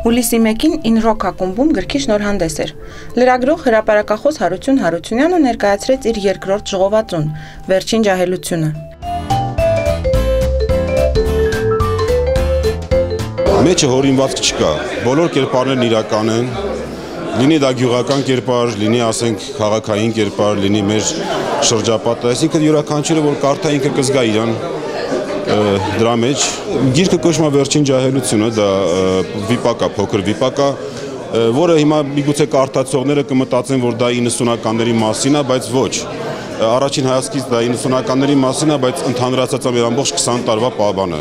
Հուլիսի 1-ին «Ինրոք» ակումբում գրքի շնորհանդես էր։ Լրագրող հրապարակախոս Հարություն Հարությունյանը ներկայացրեց իր երկրորդ ժողովածուն՝ «Վերջին ջահելությունը»։ Մեջը հորինվածք չկա, բոլոր կերպարներն իրական են, լինի դա գյուղական կերպար, լինի ասենք քաղաքային կերպար, լինի մեր շրջապատը, այսինքն յուրաքանչյուրը որ կարդա ինքը կզգա իրան դրա մեջ։ Գիրքը կոչվում է «Վերջին ջահելությունը», դա վիպակ է, փոքր վիպակ է, որը հիմա միգուցե կարդացողները կմտածեն, որ դա 90-ականների մասին է, բայց ոչ։ Առաջին հայացքից դա 90-ականների մասին է, բայց ընդհանրացած մեր ամբողջ 20 տարվա բանը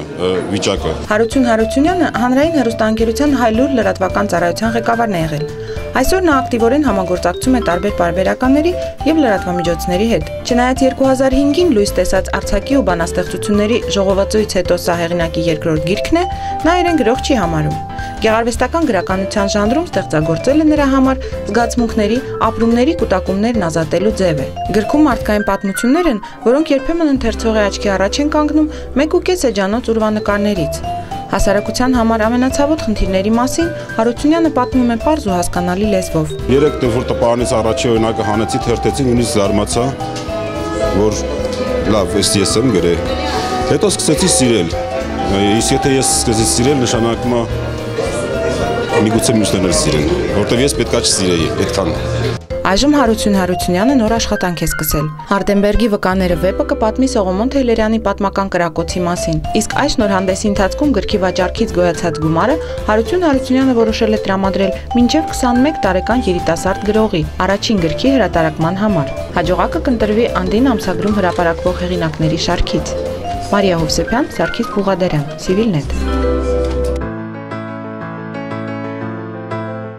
վիճակը։ Հարություն Հարությունյանը հանրային հեռուստաընկերության «Հայլուր» լրատվական ծառայության ղեկավարն է եղել։ Այսօր նա ակտիվորեն համագործակցում է տարբեր պարբերականների եւ լրատվամիջոցների հետ։ Չնայած 2005-ին լույս տեսած արձակի ու բանաստեղծությունների ժողովածուից հետո սա հեղինակի երկրորդ գիրքն է, նա իրեն գրող չի համարում։ Գեղարվեստական գրականության ժանրում ստեղծագործելը նրա համար զգացմունքների, ապրումների կուտակումներն ազատելու ձև է։ Գրքում մարդկային պատմություններ են, որոնք երբեմն ընթերցողի աչքի առաջ են կանգնում 1.5 էջանոց ուրվանկարներից։ Հասարակության համար ամենացավոտ խնդիրների մասին Հարությունյանը պատմում է պարզ ու հասկանալի լեզվով։ Երեք որ տպարանից առաջի օրինակը հանեցի, թերթեցի, նույնիսկ զարմացա, որ լավ, ես եմ գրել։ Հետո սկսեցի սիրել։ Իսկ եթե ես սկսեցի սիրել, նշանակում է միգուցե մյուսներն էլ սիրեն, որտեղ ես պետքա չսիրեի այդքան։ Այժմ Հարություն Հարությունյանը նոր աշխատանք է սկսել։ Հարդենբերգի վկաները վեպը կպատմի Սողոմոն Թեյլերյանի պատմական կրակոցի մասին։ Իսկ այս շնորհանդեսի ընթացքում գրքի վաճառքից գոյացած գումարը Հարություն Հարությունյանը որոշել է տրամադրել մինչև 21 տարեկան երիտասարդ գրողի առաջին գրքի հրատարակման համար։ Հաջողակը կընտրվի Անդին ամսագրում հրապարակվող հեղինակների շարքից։ Մարիա Հովսեփյան, Սարգիս Բուղադարյան, Civilnet։